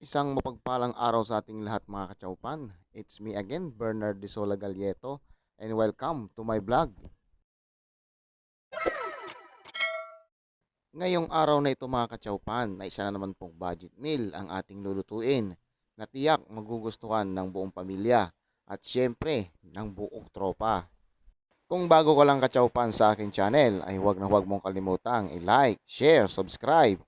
Isang mapagpalang araw sa ating lahat mga kachaupan. It's me again, Bernard De Sola Galieto, and welcome to my vlog. Ngayong araw na ito mga kachaupan, na isa na naman pong budget meal ang ating lulutuin na tiyak magugustuhan ng buong pamilya at syempre ng buong tropa. Kung bago ka lang kachaupan sa aking channel ay huwag mong kalimutang i-like, share, subscribe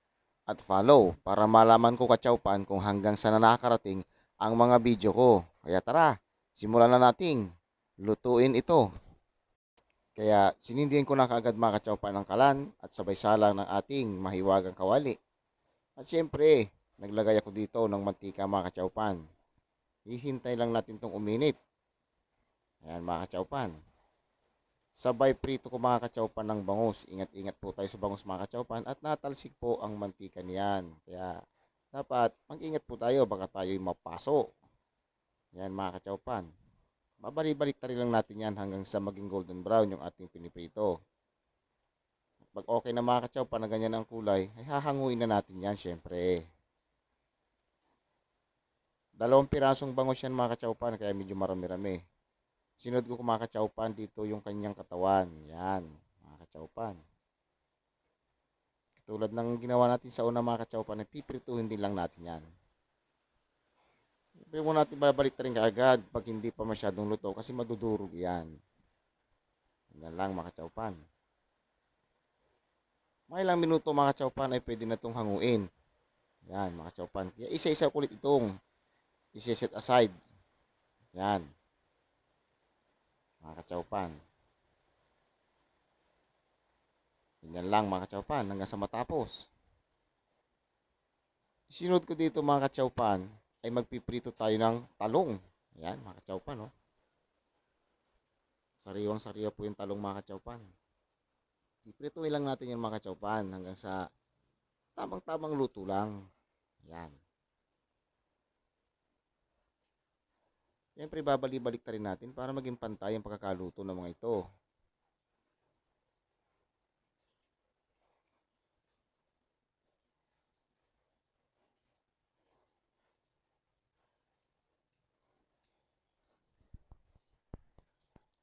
at follow para malaman ko kachaupan kung hanggang saan na nakakarating ang mga video ko. Kaya tara, simulan na nating lutuin ito. Kaya sinindihan ko na kaagad mga kachaupan ng kalan at sabay salang ng ating mahiwagang kawali. At syempre, naglagay ako dito ng mantika mga kachaupan. Hihintay lang natin itong uminit. Ayan mga kachaupan. Sabay prito ko mga kachaupan ng bangus. Ingat-ingat po tayo sa bangus mga kachaupan at natalsik po ang mantika niyan. Kaya dapat mag-ingat po tayo baka tayo'y mapaso. Yan mga kachaupan. Babalik-balik lang natin yan hanggang sa maging golden brown yung ating piniprito. Pag okay na mga kachaupan na ganyan ang kulay, ay hahanguin na natin yan syempre. Dalawang pirasong bangus yan mga kachaupan kaya medyo marami-rami. Sinod ko mga kachaupan dito yung kanyang katawan. Yan mga kachaupan. Tulad ng ginawa natin sa una mga kachaupan, piprituhin din lang natin yan. Siyempre mo natin babalik rin kaagad pag hindi pa masyadong luto kasi madudurog yan. Yan lang mga kachaupan. Mga ilang minuto mga kachaupan ay pwede na itong hanguin. Yan mga kachaupan. Kaya isa-isa kulit itong isa-set aside. Yan mga kachaupan. Yan lang mga kachaupan hanggang sa matapos. Sinunod ko dito mga kachaupan ay magpiprito tayo ng talong. Yan mga kachaupan, no? Sariwang sariwa po yung talong mga kachaupan. Iprituin lang natin yung mga kachaupan hanggang sa tamang-tamang luto lang. Yan. Siyempre babalik-balik rin natin para maging pantay ang pagkakaluto ng mga ito.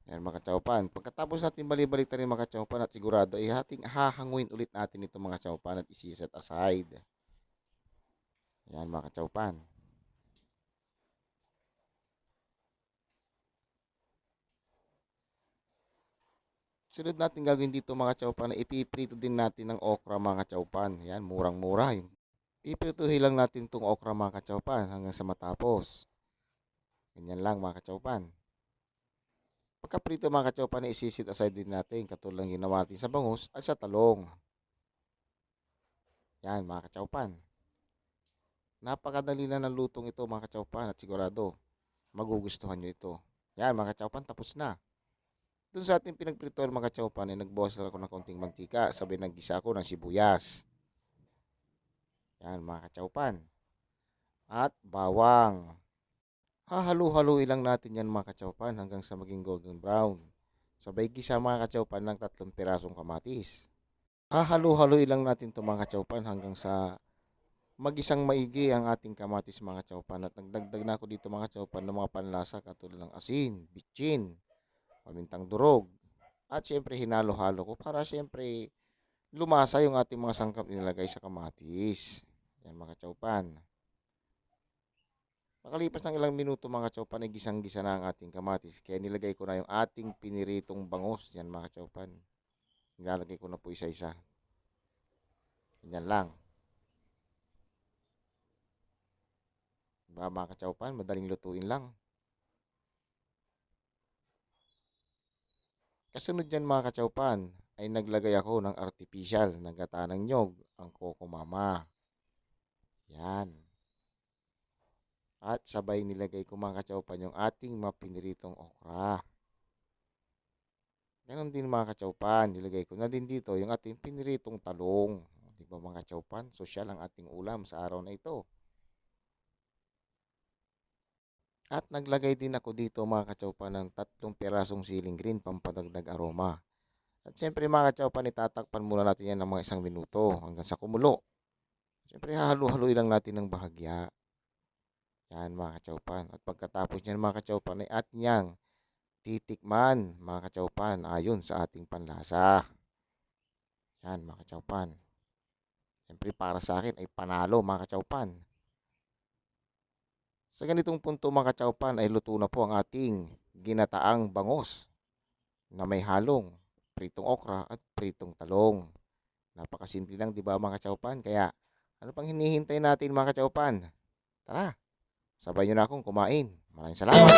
Yan mga kachaupan. Pagkatapos natin balik-balik rin mga kachaupan at sigurado ay hahanguin ulit natin ito mga kachaupan at isiset aside. Yan mga kachaupan. Sunod natin gagawin dito mga kachaupan na ipiprito din natin ng okra mga kachaupan. Yan, murang-mura. Iprituhin lang natin itong okra mga kachaupan hanggang sa matapos. Ganyan lang mga kachaupan. Pagkaprito mga kachaupan na isisit aside din natin katulad ng ginawa natin sa bangus at sa talong. Yan mga kachaupan. Napakadali na ng lutong ito mga kachaupan at sigurado magugustuhan nyo ito. Yan mga kachaupan, tapos na. Doon sa ating pinagpritohan mga kachaupan ay nagbawas ako ng konting mantika sabay naggisa ko ng sibuyas. Yan mga kachaupan. At bawang. Hahalo-haluin lang natin yan mga kachaupan hanggang sa maging golden brown. Sabay gisa mga kachaupan ng 3 pirasong kamatis. Hahalo-haluin lang natin ito mga kachaupan hanggang sa magisang maigi ang ating kamatis mga kachaupan. At nagdagdag na ako dito mga kachaupan ng mga panlasa katulad ng asin, bitchin, pamintang durog. At syempre hinalo-halo ko para syempre lumasa yung ating mga sangkap nilagay sa kamatis. Yan mga kachaupan. Makalipas ng ilang minuto mga kachaupan ay gisang-gisa na ang ating kamatis. Kaya nilagay ko na yung ating piniritong bangus. Yan mga kachaupan. Nilalagay ko na po isa-isa. Yan lang. Diba mga kachaupan, madaling lutuin lang. Kasunod yan mga kachaupan ay naglagay ako ng artificial na gata ng nyog, ang Coco Mama. Yan. At sabay nilagay ko mga kachaupan yung ating mapiniritong okra. Ganon din mga kachaupan, nilagay ko na din dito yung ating piniritong talong. Di ba mga kachaupan, sosyal ang ating ulam sa araw na ito. At naglagay din ako dito mga kachaupan ng 3 pirasong siling green pampadagdag aroma. At syempre mga kachaupan, itatakpan muna natin yan ng mga 1 minuto hanggang sa kumulo. Syempre hahalu-haluin lang natin ng bahagya. Yan mga kachaupan. At pagkatapos niyan mga kachaupan ay atin niyang titikman mga kachaupan ayon sa ating panlasa. Yan mga kachaupan. Siyempre para sa akin ay panalo mga kachaupan. Sa ganitong punto mga kachaupan ay luto na po ang ating ginataang bangos na may halong pritong okra at pritong talong. Napakasimple lang 'di ba mga kachaupan? Kaya ano pang hinihintay natin mga kachaupan? Tara, sabay nyo na akong kumain. Maraming salamat.